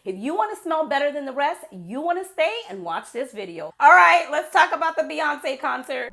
If you want to smell better than the rest, you want to stay and watch this video. All right, let's talk about the Beyonce concert.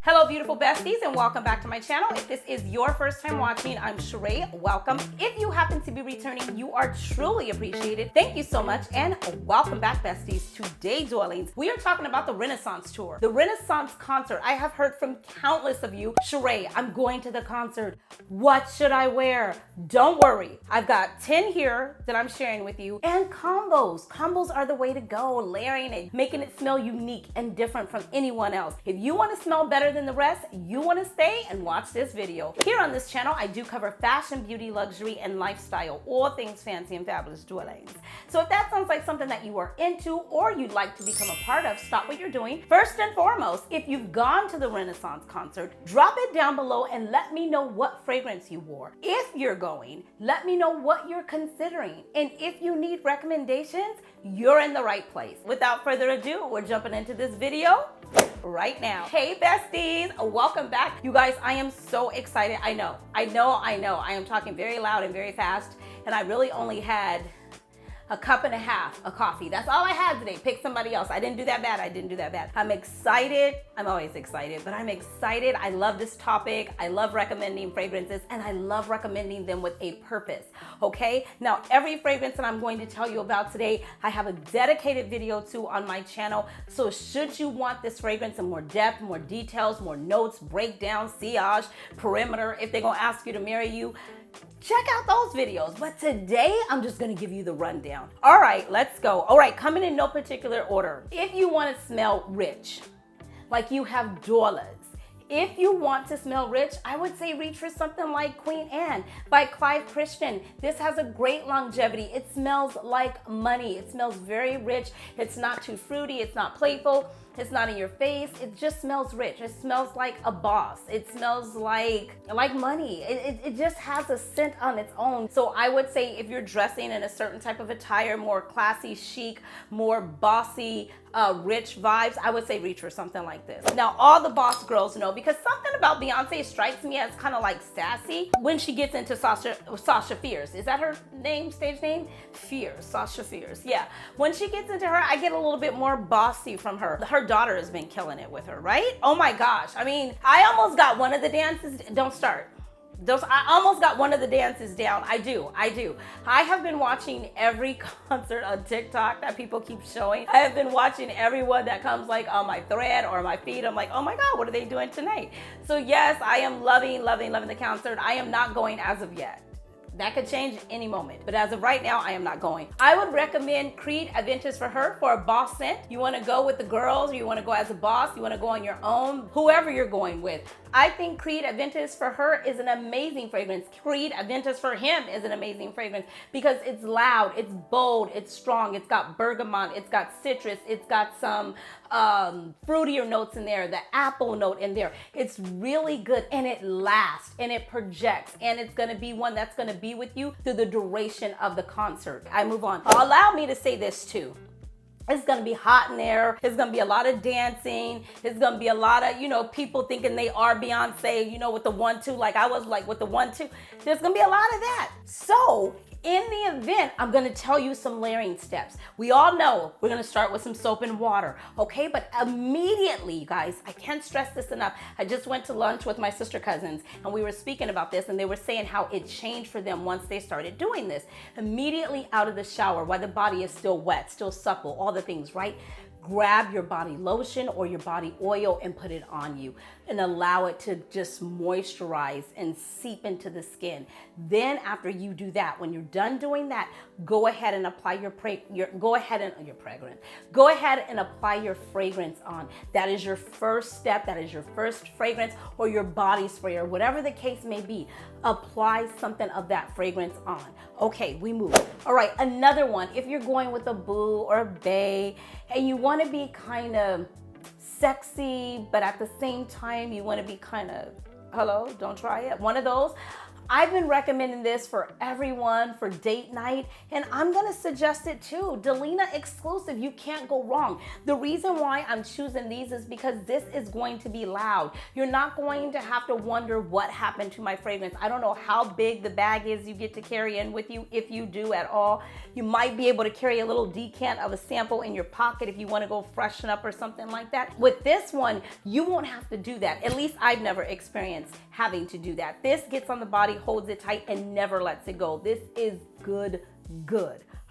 Hello, beautiful besties, and welcome back to my channel. If this is your first time watching, I'm Cheraye. Welcome. If you happen to be returning, you are truly appreciated. Thank you so much, and welcome back, besties. Today, darlings, we are talking about the Renaissance tour. The Renaissance concert. I have heard from countless of you, Cheraye, I'm going to the concert. What should I wear? Don't worry. I've got 10 here that I'm sharing with you, and combos. Combos are the way to go, layering it, making it smell unique and different from anyone else. If you want to smell better than the rest, you want to stay and watch this video. Here on this channel, I do cover fashion, beauty, luxury, and lifestyle, all things fancy and fabulous dwellings. So if that sounds like something that you are into or you'd like to become a part of, stop what you're doing. First and foremost, if you've gone to the Renaissance concert, drop it down below and let me know what fragrance you wore. If you're going, let me know what you're considering. And if you need recommendations, you're in the right place. Without further ado, we're jumping into this video right now. Hey besties, welcome back. You guys, I am so excited. I know. I am talking very loud and very fast, and I really only had a cup and a half of coffee. That's all I had today. Pick somebody else. I didn't do that bad. I'm excited. I'm always excited, but I'm excited. I love this topic. I love recommending fragrances, and I love recommending them with a purpose, okay? Now, every fragrance that I'm going to tell you about today, I have a dedicated video to on my channel. So should you want this fragrance in more depth, more details, more notes, breakdown, sillage, perimeter, if they're gonna ask you to marry you, check out those videos. But today, I'm just gonna give you the rundown. All right, let's go. All right, coming in no particular order. If you wanna smell rich, like you have dollars, if you want to smell rich, I would say reach for something like Queen Anne by Clive Christian. This has a great longevity. It smells like money. It smells very rich. It's not too fruity. It's not playful. It's not in your face. It just smells rich. It smells like a boss. It smells like money. It just has a scent on its own. So I would say if you're dressing in a certain type of attire, more classy, chic, more bossy, rich vibes, I would say reach for something like this. Now, all the boss girls know, because something about Beyonce strikes me as kind of like sassy when she gets into Sasha Fierce. Is that her name, stage name? Fierce, Sasha Fierce. Yeah. When she gets into her, I get a little bit more bossy from her. Her daughter has been killing it with her, right? Oh my gosh. I mean, I almost got one of the dances. Don't start. I almost got one of the dances down. I do. I have been watching every concert on TikTok that people keep showing. I have been watching everyone that comes like on my thread or my feed. I'm like, oh my God, what are they doing tonight? So yes, I am loving the concert. I am not going as of yet. That could change any moment. But as of right now, I am not going. I would recommend Creed Aventus for her for a boss scent. You want to go with the girls, or you want to go as a boss, you want to go on your own, whoever you're going with. I think Creed Aventus for her is an amazing fragrance. Creed Aventus for him is an amazing fragrance because it's loud, it's bold, it's strong, it's got bergamot, it's got citrus, it's got some fruitier notes in there, the apple note in there. It's really good, and it lasts, and it projects, and it's gonna be one that's gonna be with you through the duration of the concert. I move on. Allow me to say this too. It's gonna be hot in there. It's gonna be a lot of dancing. It's gonna be a lot of, people thinking they are Beyonce, with the 1-2, like I was like with the 1-2. There's gonna be a lot of that. So in the event, I'm gonna tell you some layering steps. We all know we're gonna start with some soap and water, okay? But immediately, you guys, I can't stress this enough. I just went to lunch with my sister cousins, and we were speaking about this, and they were saying how it changed for them once they started doing this. Immediately out of the shower, while the body is still wet, still supple, all the things, right? Grab your body lotion or your body oil and put it on you and allow it to just moisturize and seep into the skin. Then after you do that, when you're done doing that, go ahead and apply go ahead and apply your fragrance on. That is your first step. That is your first fragrance or your body spray or whatever the case may be. Apply something of that fragrance on. Okay, we move. All right, another one. If you're going with a boo or a bae and you want to be kind of sexy, but at the same time you want to be kind of Hello, don't try it. One of those. I've been recommending this for everyone for date night, and I'm gonna suggest it too. Delina exclusive, you can't go wrong. The reason why I'm choosing these is because this is going to be loud. You're not going to have to wonder what happened to my fragrance. I don't know how big the bag is you get to carry in with you, if you do at all. You might be able to carry a little decant of a sample in your pocket if you wanna go freshen up or something like that. With this one, you won't have to do that. At least I've never experienced having to do that. This gets on the body, holds it tight, and never lets it go. This is good.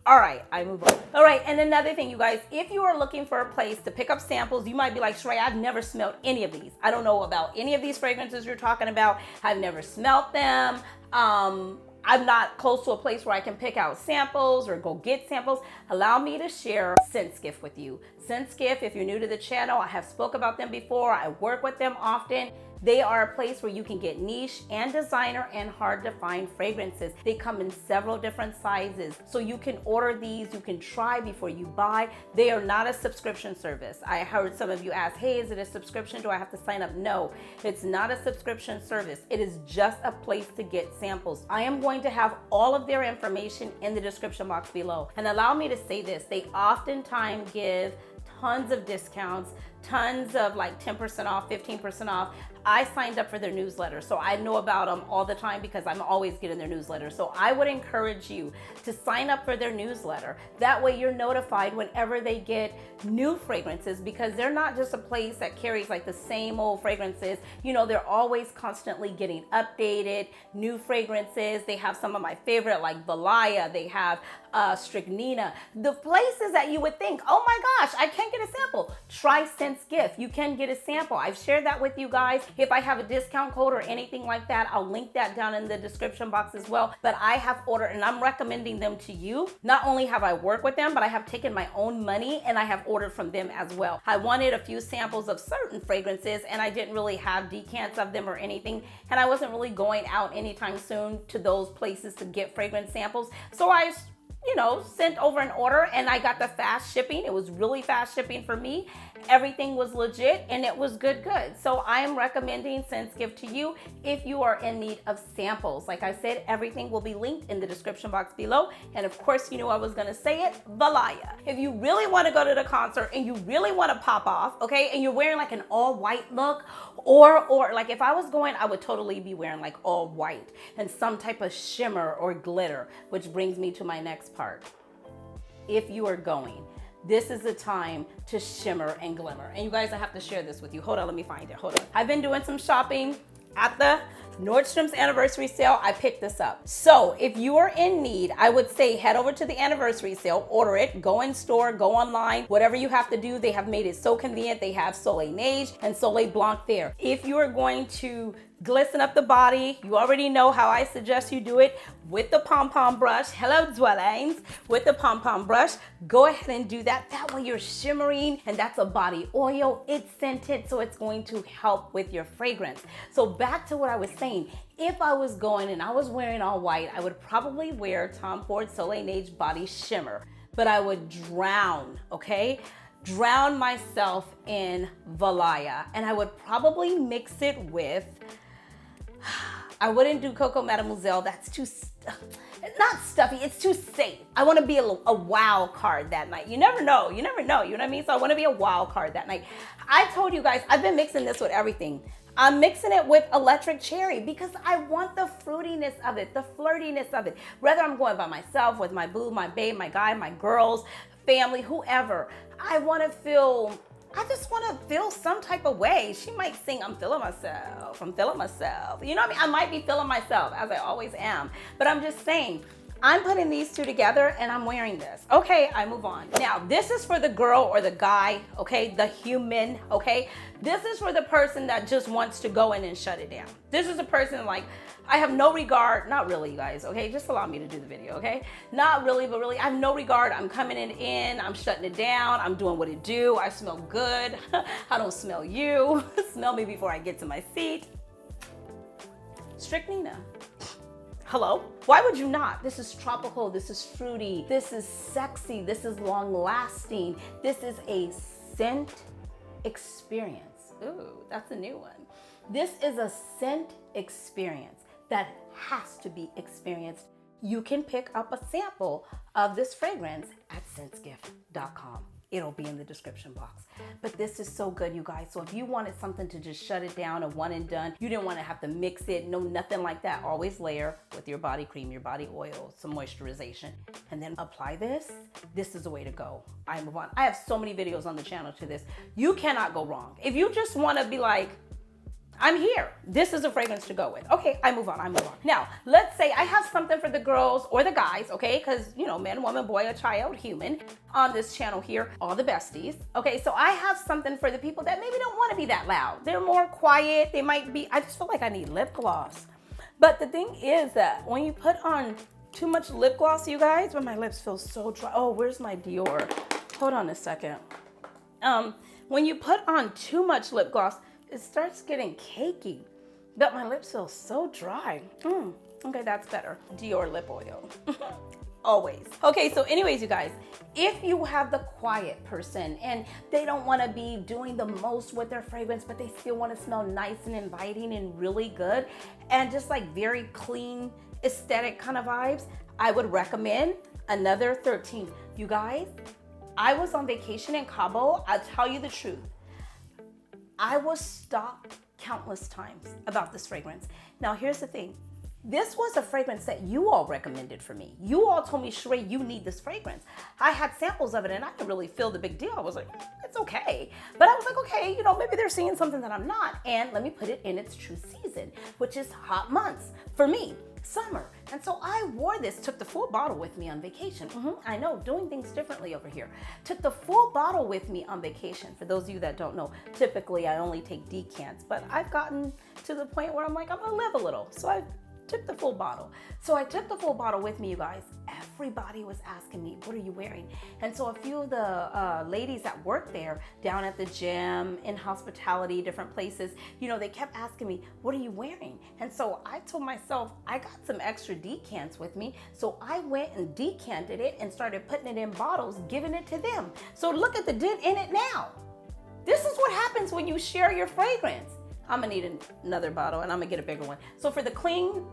All right, I move on. All right, and another thing, you guys, if you are looking for a place to pick up samples, you might be like, Cheraye, I've never smelled any of these. I don't know about any of these fragrances you're talking about. I've never smelled them. I'm not close to a place where I can pick out samples or go get samples. Allow me to share ScentSkiff with you. ScentSkiff, if you're new to the channel, I have spoke about them before. I work with them often. They are a place where you can get niche and designer and hard to find fragrances. They come in several different sizes. So you can order these, you can try before you buy. They are not a subscription service. I heard some of you ask, hey, is it a subscription? Do I have to sign up? No, it's not a subscription service. It is just a place to get samples. I am going to have all of their information in the description box below. And allow me to say this, they oftentimes give tons of discounts, tons of like 10% off, 15% off. I signed up for their newsletter, so I know about them all the time because I'm always getting their newsletter. So I would encourage you to sign up for their newsletter. That way you're notified whenever they get new fragrances, because they're not just a place that carries like the same old fragrances. You know, they're always constantly getting updated, new fragrances. They have some of my favorite like Valaya, they have Strychnina. The places that you would think, oh my gosh, I can't get a sample. Try ScentSkiff. You can get a sample. I've shared that with you guys. If I have a discount code or anything like that, I'll link that down in the description box as well. But I have ordered, and I'm recommending them to you. Not only have I worked with them, but I have taken my own money and I have ordered from them as well. I wanted a few samples of certain fragrances and I didn't really have decants of them or anything. And I wasn't really going out anytime soon to those places to get fragrance samples. So I sent over an order and I got the fast shipping. It was really fast shipping for me. Everything was legit and it was good. So I am recommending ScentSkiff to you if you are in need of samples. Like I said, everything will be linked in the description box below. And of course, you knew I was gonna say it, Valaya. If you really wanna go to the concert and you really wanna pop off, okay, and you're wearing like an all white look, or like if I was going, I would totally be wearing like all white and some type of shimmer or glitter, which brings me to my next part. If you are going, this is the time to shimmer and glimmer. And you guys, I have to share this with you. Hold on, let me find it. Hold on. I've been doing some shopping at the Nordstrom's anniversary sale. I picked this up. So if you are in need, I would say head over to the anniversary sale, order it, go in store, go online, whatever you have to do. They have made it so convenient. They have Soleil Neige and Soleil Blanc there. If you are going to glisten up the body, you already know how I suggest you do it with the pom-pom brush. Hello, dwellings. With the pom-pom brush, go ahead and do that. That way you're shimmering, and that's a body oil. It's scented, so it's going to help with your fragrance. So back to what I was saying. If I was going and I was wearing all white, I would probably wear Tom Ford Soleil Neige Body Shimmer, but I would drown myself in Valaya, and I would probably mix it with, I wouldn't do Coco Mademoiselle. That's too, not stuffy, it's too safe. I want to be a wild card that night. You never know, you know what I mean? So I want to be a wild card that night. I told you guys, I've been mixing this with everything. I'm mixing it with electric cherry because I want the fruitiness of it, the flirtiness of it. Whether I'm going by myself, with my boo, my babe, my guy, my girls, family, whoever, I just want to feel some type of way. She might sing, I'm feeling myself. You know what I mean? I might be feeling myself, as I always am. But I'm just saying, I'm putting these two together and I'm wearing this. Okay, I move on. Now, this is for the girl or the guy, okay? The human, okay? This is for the person that just wants to go in and shut it down. This is a person like, I have no regard, not really, you guys, okay? Just allow me to do the video, okay? Not really, but really, I have no regard. I'm coming in, I'm shutting it down. I'm doing what it do. I smell good. I don't smell you. Smell me before I get to my seat. Strychnina. Hello? Why would you not? This is tropical, this is fruity, this is sexy, this is long lasting. This is a scent experience. Ooh, that's a new one. This is a scent experience that has to be experienced. You can pick up a sample of this fragrance at scentsgift.com. It'll be in the description box. But this is so good, you guys. So if you wanted something to just shut it down, a one and done, you didn't want to have to mix it, no, nothing like that. Always layer with your body cream, your body oil, some moisturization, and then apply this. This is the way to go. I move on. I have so many videos on the channel to this. You cannot go wrong. If you just want to be like, I'm here, this is a fragrance to go with. Okay, I move on. Now, let's say I have something for the girls or the guys, okay? Because, you know, man, woman, boy, a child, human on this channel here, all the besties. Okay, so I have something for the people that maybe don't want to be that loud. They're more quiet. They might be, I just feel like I need lip gloss. But the thing is that when you put on too much lip gloss, you guys, when my lips feel so dry. Oh, where's my Dior? Hold on a second. When you put on too much lip gloss, it starts getting cakey, but my lips feel so dry. Okay, that's better. Dior lip oil, always. Okay, so anyways, you guys, if you have the quiet person and they don't wanna be doing the most with their fragrance, but they still wanna smell nice and inviting and really good, and just like very clean, aesthetic kind of vibes, I would recommend another 13. You guys, I was on vacation in Cabo. I'll tell you the truth. I was stopped countless times about this fragrance. Now, here's the thing. This was a fragrance that you all recommended for me. You all told me, Cheraye, you need this fragrance. I had samples of it and I didn't really feel the big deal. I was like, it's okay. But I was like, okay, you know, maybe they're seeing something that I'm not. And let me put it in its true season, which is hot months for me, summer. And so I wore this, took the full bottle with me on vacation. I know, doing things differently over here. Took the full bottle with me on vacation. For those of you that don't know, typically I only take decants, but I've gotten to the point where I'm like, I'm gonna live a little. So I took the full bottle. So I took the full bottle with me, you guys. Everybody was asking me, what are you wearing? And so a few of the ladies that work there, down at the gym, in hospitality, different places, you know, they kept asking me, what are you wearing? And so I told myself, I got some extra decants with me. So I went and decanted it and started putting it in bottles, giving it to them. So look at the dent in it now. This is what happens when you share your fragrance. I'm gonna need another bottle and I'm gonna get a bigger one. So for the clean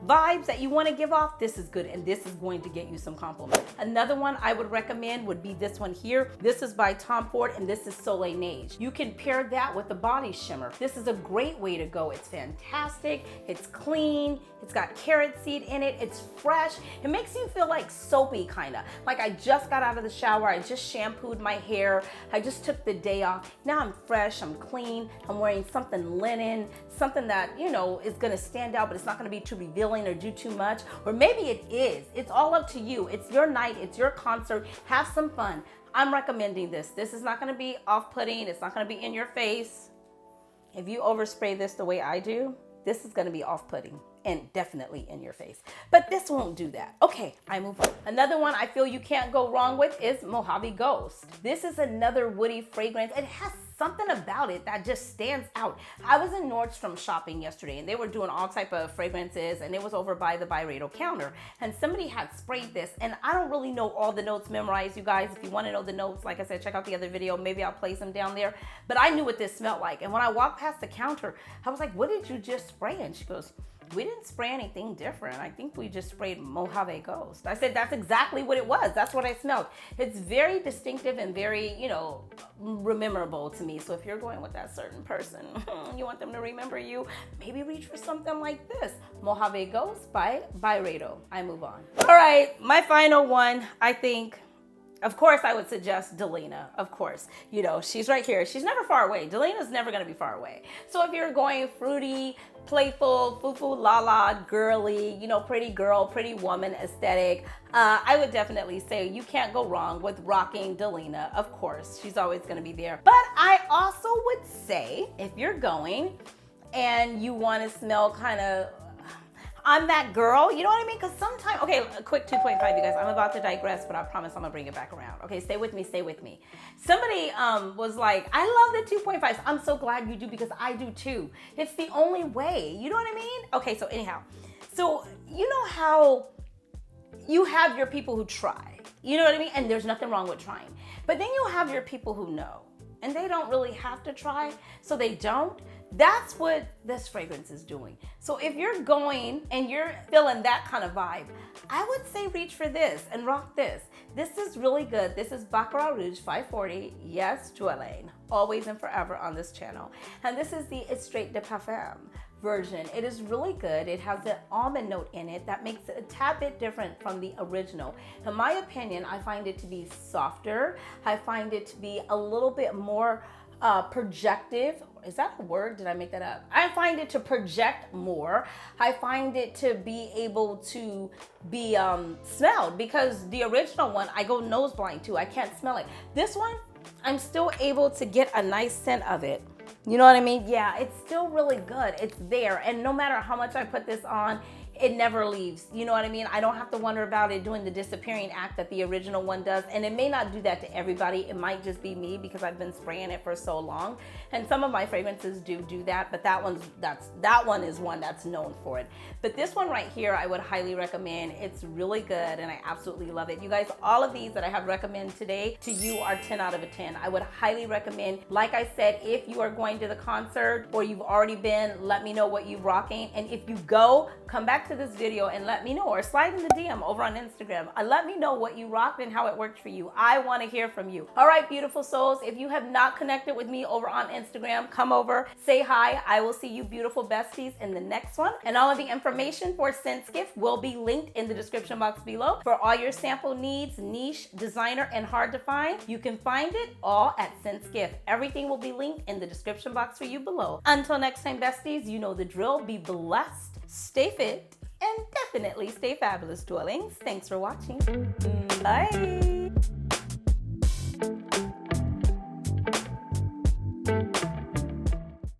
vibes that you wanna give off, this is good and this is going to get you some compliments. Another one I would recommend would be this one here. This is by Tom Ford and this is Soleil Neige. You can pair that with the body shimmer. This is a great way to go. It's fantastic, it's clean, it's got carrot seed in it, it's fresh. It makes you feel like soapy kinda. Like I just got out of the shower, I just shampooed my hair, I just took the day off. Now I'm fresh, I'm clean, I'm wearing something linen, something that, you know, is gonna stand out, but it's not gonna be too revealing or do too much, or maybe it is. It's all up to you. It's your night, it's your concert. Have some fun. I'm recommending this. This is not gonna be off-putting. It's not gonna be in your face. If you overspray this the way I do, this is gonna be off-putting and definitely in your face. But this won't do that. Okay, I move on. Another one I feel you can't go wrong with is Mojave Ghost. This is another woody fragrance. It has something about it that just stands out. I was in Nordstrom shopping yesterday and they were doing all type of fragrances and it was over by the Byredo counter and somebody had sprayed this and I don't really know all the notes memorized, you guys. If you want to know the notes, like I said, check out the other video. Maybe I'll place them down there. But I knew what this smelled like. And when I walked past the counter, I was like, what did you just spray? And she goes, we didn't spray anything different. I think we just sprayed Mojave Ghost. I said, that's exactly what it was. That's what I smelled. It's very distinctive and very, you know, memorable to me. So if you're going with that certain person, you want them to remember you, maybe reach for something like this. Mojave Ghost by Byredo. I move on. All right, my final one, I think, of course, I would suggest Delina, of course. You know, she's right here. She's never far away. Delina's never gonna be far away. So if you're going fruity, playful, foo-foo, la-la, girly, you know, pretty girl, pretty woman aesthetic, I would definitely say you can't go wrong with rocking Delina, of course. She's always gonna be there. But I also would say, if you're going and you wanna smell kind of, I'm that girl, you know what I mean? Because sometimes, okay, a quick 2.5, you guys. I'm about to digress, but I promise I'm gonna bring it back around. Okay, stay with me, stay with me. Somebody was like, I love the 2.5s. I'm so glad you do because I do too. It's the only way, you know what I mean? Okay, so anyhow, so you know how you have your people who try, you know what I mean? And there's nothing wrong with trying. But then you have your people who know, and they don't really have to try, so they don't. That's what this fragrance is doing. So if you're going and you're feeling that kind of vibe, I would say reach for this and rock this. This is really good. This is Baccarat Rouge 540. Yes, Cheraye. Always and forever on this channel. And this is the Extrait de Parfum version. It is really good. It has an almond note in it that makes it a tad bit different from the original. In my opinion, I find it to be softer. I find it to be a little bit more projective. Is that a word? Did I make that up? I find it to project more. I find it to be able to be smelled, because the original one, I go nose blind to. I can't smell it. This one, I'm still able to get a nice scent of it. You know what I mean? Yeah, it's still really good. It's there. And no matter how much I put this on, it never leaves. You know what I mean? I don't have to wonder about it doing the disappearing act that the original one does. And it may not do that to everybody. It might just be me because I've been spraying it for so long. And some of my fragrances do that, but that one is one that's known for it. But this one right here, I would highly recommend. It's really good and I absolutely love it. You guys, all of these that I have recommended today to you are 10 out of a 10. I would highly recommend. Like I said, if you are going to the concert or you've already been, let me know what you're rocking. And if you go, come back to this video and let me know, or slide in the DM over on Instagram. Let me know what you rocked and how it worked for you. I want to hear from you. All right, beautiful souls, if you have not connected with me over on Instagram, come over, say hi. I will see you beautiful besties in the next one. And all of the information for ScentSkiff will be linked in the description box below. For all your sample needs, niche, designer, and hard to find, you can find it all at ScentSkiff. Everything will be linked in the description box for you below. Until next time, besties, you know the drill. Be blessed, stay fit, and definitely stay fabulous, dwellings. Thanks for watching. Bye.